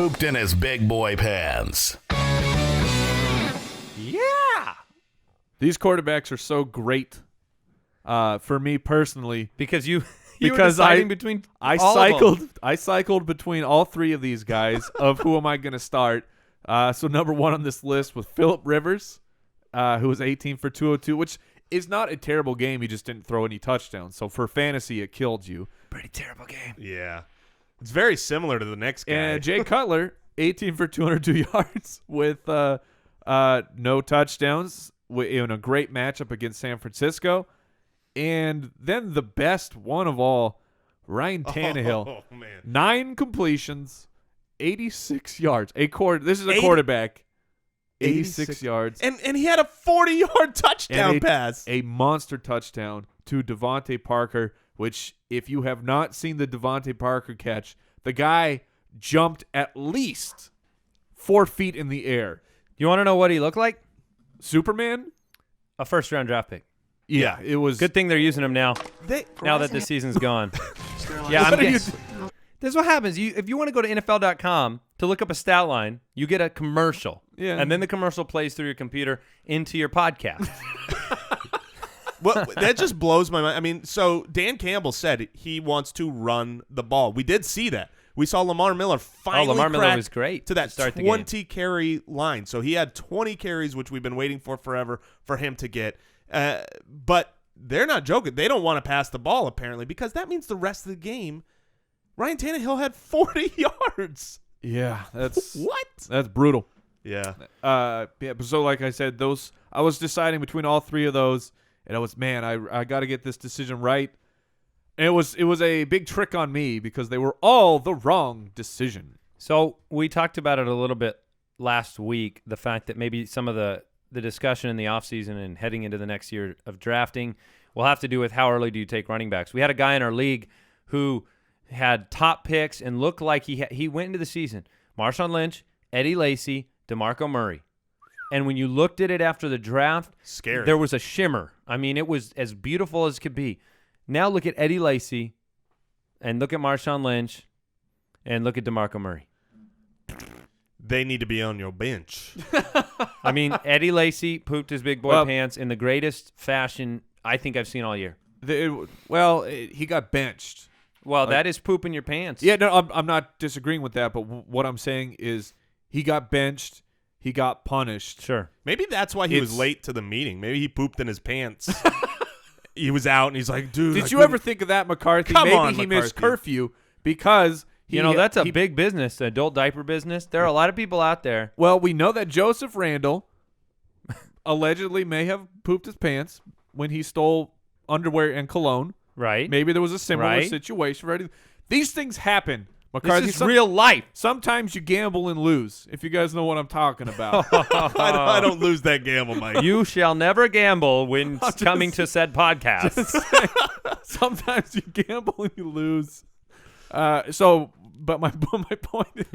pooped in his big boy pants. Yeah. These quarterbacks are so great for me personally. Because you Because were deciding between I all of them. cycled between all three of these guys of who am I going to start. So number one on this list was Phillip Rivers, who was 18 for 202, which is not a terrible game. He just didn't throw any touchdowns. So for fantasy, it killed you. Pretty terrible game. Yeah. It's very similar to the next guy. And Jay Cutler, 18 for 202 yards with no touchdowns in a great matchup against San Francisco. And then the best one of all, Ryan Tannehill. Oh, man. 9 completions, 86 yards. This is a quarterback. 86 yards. And he had a 40-yard touchdown pass. A monster touchdown to Devontae Parker, which if you have not seen the Devontae Parker catch, the guy jumped at least 4 feet in the air. You want to know what he looked like? Superman? A first-round draft pick. Yeah, it was. Good thing they're using him now. Now that the season's gone. Yeah, this is what happens. If you want to go to NFL.com to look up a stat line, you get a commercial. Yeah. And then the commercial plays through your computer into your podcast. Well, that just blows my mind. I mean, so Dan Campbell said he wants to run the ball. We did see that. We saw Lamar Miller finally Miller was great to that to start the 20-carry line. So he had 20 carries, which we've been waiting for forever for him to get. But they're not joking. They don't want to pass the ball, apparently, because that means the rest of the game, Ryan Tannehill had 40 yards. Yeah, that's what? That's brutal. Yeah. But so like I said, I was deciding between all three of those, and I got to get this decision right. And it was a big trick on me because they were all the wrong decision. So we talked about it a little bit last week, the fact that maybe some of the discussion in the offseason and heading into the next year of drafting will have to do with how early do you take running backs. We had a guy in our league who had top picks and looked like he went into the season. Marshawn Lynch, Eddie Lacy, DeMarco Murray. And when you looked at it after the draft, scary. There was a shimmer. I mean, it was as beautiful as could be. Now look at Eddie Lacy and look at Marshawn Lynch and look at DeMarco Murray. They need to be on your bench. I mean, Eddie Lacy pooped his big boy pants in the greatest fashion I think I've seen all year. He got benched. Well, that is pooping your pants. Yeah, no, I'm not disagreeing with that, but what I'm saying is he got benched, he got punished. Sure. Maybe that's why he was late to the meeting. Maybe he pooped in his pants. He was out, and he's like, dude. Did you ever think of that, McCarthy? Maybe he missed curfew because that's a big business, the adult diaper business. There are a lot of people out there. Well, we know that Joseph Randle allegedly may have pooped his pants when he stole underwear and cologne. Right. Maybe there was a similar situation. Right? These things happen. McCarthy, this is real life. Sometimes you gamble and lose, if you guys know what I'm talking about. I don't lose that gamble, Mike. You shall never gamble when coming to said podcast. Sometimes you gamble and you lose. But my point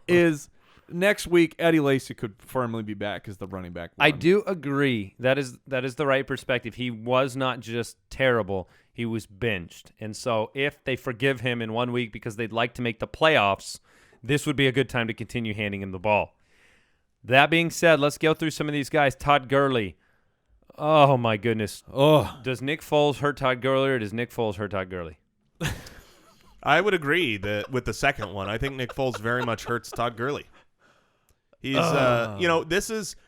is next week Eddie Lacy could firmly be back as the running back one. I do agree. That is the right perspective. He was not just terrible. He was benched. And so if they forgive him in 1 week because they'd like to make the playoffs, this would be a good time to continue handing him the ball. That being said, let's go through some of these guys. Todd Gurley. Oh, my goodness. Oh. Does Nick Foles hurt Todd Gurley or does Nick Foles hurt Todd Gurley? I would agree that with the second one. I think Nick Foles very much hurts Todd Gurley. He's, this is –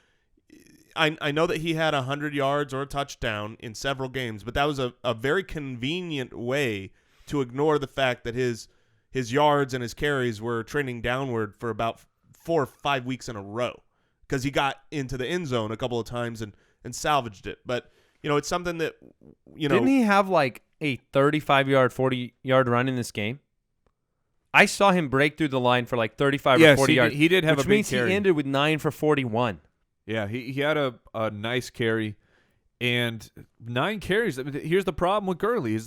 I know that he had 100 yards or a touchdown in several games, but that was a very convenient way to ignore the fact that his yards and his carries were trending downward for about 4 or 5 weeks in a row because he got into the end zone a couple of times and salvaged it. But, it's something that, Didn't he have like a 35-yard, 40-yard run in this game? I saw him break through the line for like 35 or 40 yards. He did have a big means carry. He ended with 9 for 41. Yeah, he had a nice carry and 9 carries. I mean, here's the problem with Gurley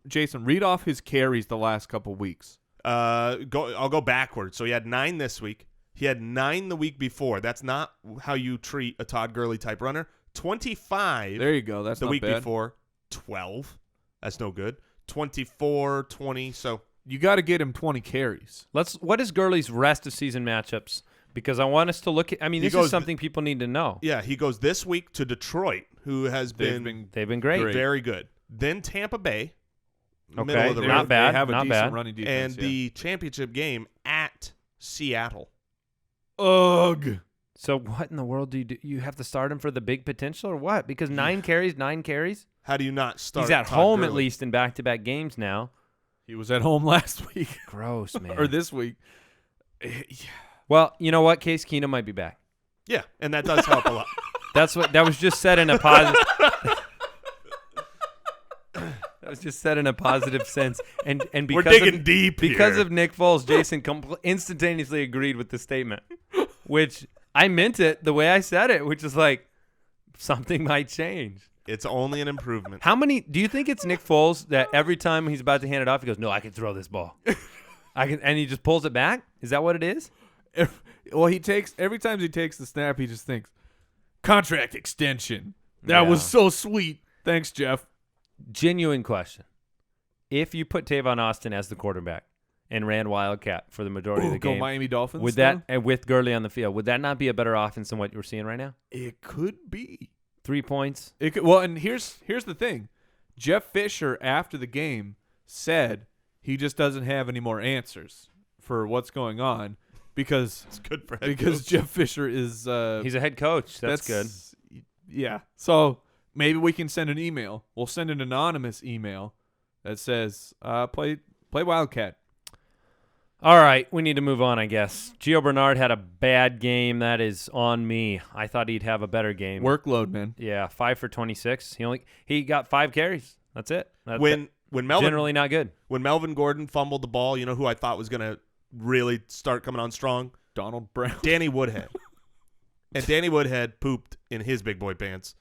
Jason, read off his carries the last couple weeks. I'll go backwards. So he had 9 this week. He had 9 the week before. That's not how you treat a Todd Gurley type runner. 25. There you go. That's the not week bad. before. 12. That's no good. 24, 20. So you got to get him 20 carries. What is Gurley's rest of season matchups? Because I want us to look at. I mean, this is something people need to know. Yeah, he goes this week to Detroit, who has they've been great, very good. Then Tampa Bay, okay, middle of the not road. bad, They have a not decent bad. running defense. And the championship game at Seattle. Ugh. So what in the world do you do? You have to start him for the big potential or what? Because 9 carries. How do you not start? He's at Todd home Gurley? at least in back-to-back games now. He was at home last week. Gross, man. Or this week. Well, you know what? Case Keenum might be back. Yeah, and that does help a lot. That was just said in a positive. That was just said in a positive sense, and because We're digging deep because here. of Nick Foles. Jason instantaneously agreed with the statement, which I meant it the way I said it, which is like something might change. It's only an improvement. How many do you think it's Nick Foles that every time he's about to hand it off, he goes, "No, I can throw this ball. I can," and he just pulls it back? Is that what it is? Well, every time he takes the snap, he just thinks, contract extension. That was so sweet. Thanks, Jeff. Genuine question. If you put Tavon Austin as the quarterback and ran Wildcat for the majority of the game, Miami Dolphins. would that, and with Gurley on the field, would that not be a better offense than what you're seeing right now? It could be. 3 points. It could, well, and here's the thing. Jeff Fisher, after the game, said he just doesn't have any more answers for what's going on because It's good for Jeff Fisher is He's a head coach. That's good. Yeah. So maybe we can send an email. We'll send an anonymous email that says play Wildcat. All right, we need to move on, I guess. Gio Bernard had a bad game. That is on me. I thought he'd have a better game. Workload, man. Yeah, 5 for 26. He got 5 carries. That's it. When Melvin generally not good. When Melvin Gordon fumbled the ball, you know who I thought was going to really start coming on strong? Donald Brown. Danny Woodhead. And Danny Woodhead pooped in his big boy pants.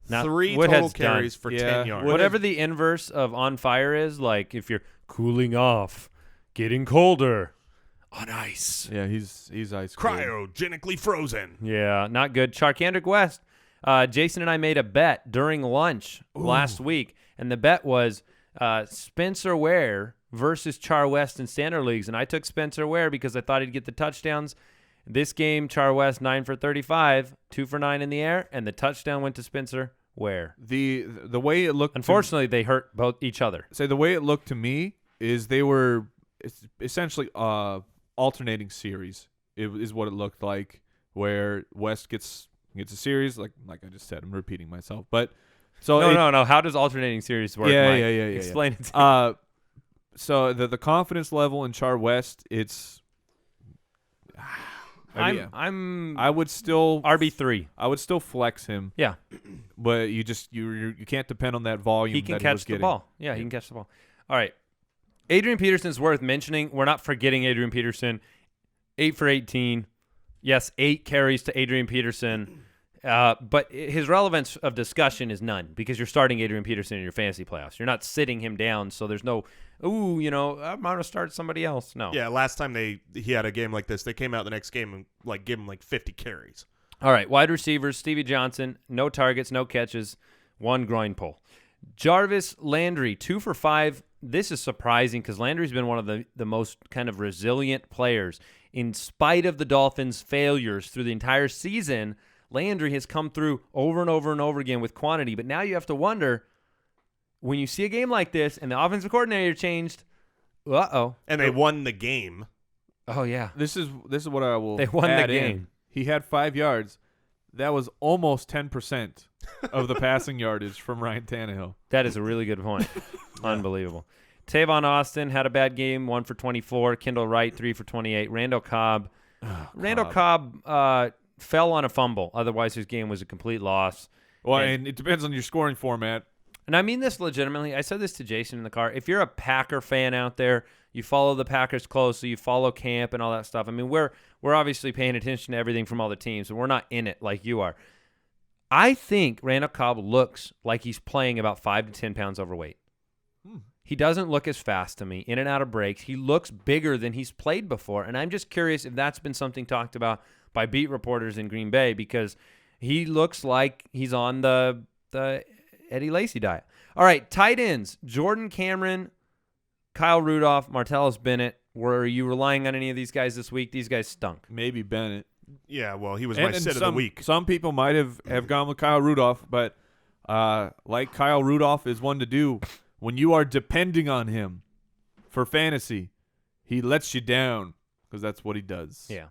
Now, 3 Woodhead's total carries done. for Yeah. 10 yards. Whatever the inverse of on fire is, like if you're cooling off, getting colder, on ice. Yeah, he's ice cold. Cryogenically frozen. Yeah, not good. Charkandrick West. Jason and I made a bet during lunch last week, and the bet was Spencer Ware versus Char West in standard leagues, and I took Spencer Ware because I thought he'd get the touchdowns. This game, Char West 9 for 35, 2 for 9 in the air, and the touchdown went to Spencer Ware. The way it looked. Unfortunately, they hurt both each other. The way it looked to me is they were essentially alternating series. It is what it looked like, where West gets a series, like I just said. I'm repeating myself, but No. How does alternating series work? Yeah, Mike? yeah. Explain it to me. So the confidence level in Char West, it's. I would still RB3. I would still flex him. Yeah, But you can't depend on that volume. he can that catch was the getting. ball. Yeah, he can catch the ball. All right. Adrian Peterson's worth mentioning. We're not forgetting Adrian Peterson. 8 for 18. Yes, 8 carries to Adrian Peterson. But his relevance of discussion is none because you're starting Adrian Peterson in your fantasy playoffs. You're not sitting him down, so there's no, I'm going to start somebody else. No. Yeah, last time he had a game like this, they came out the next game and gave him 50 carries. All right, wide receivers, Stevie Johnson, no targets, no catches, 1 groin pull. Jarvis Landry, 2 for 5. This is surprising because Landry's been one of the most kind of resilient players. In spite of the Dolphins' failures through the entire season, Landry has come through over and over and over again with quantity. But now you have to wonder, when you see a game like this and the offensive coordinator changed, And they won the game. Oh, yeah. This is what I will. They won the add in. game. He had 5 yards. That was almost 10% of the passing yardage from Ryan Tannehill. That is a really good point. Unbelievable. Tavon Austin had a bad game, 1 for 24. Kendall Wright, 3 for 28. Randall Cobb fell on a fumble. Otherwise, his game was a complete loss. Well, and it depends on your scoring format. And I mean this legitimately. I said this to Jason in the car. If you're a Packer fan out there, you follow the Packers closely, you follow camp and all that stuff. I mean, we're obviously paying attention to everything from all the teams, and we're not in it like you are. I think Randall Cobb looks like he's playing about 5 to 10 pounds overweight. He doesn't look as fast to me, in and out of breaks. He looks bigger than he's played before, and I'm just curious if that's been something talked about by beat reporters in Green Bay because he looks like he's on the Eddie Lacy diet. All right, tight ends. Jordan Cameron Kyle Rudolph, Martellus Bennett. Were you relying on any of these guys this week? These guys stunk. Maybe Bennett. Yeah, well, he was my sit of the week. Some people might have gone with Kyle Rudolph, but like Kyle Rudolph is one to do, when you are depending on him for fantasy, he lets you down because that's what he does. Yeah.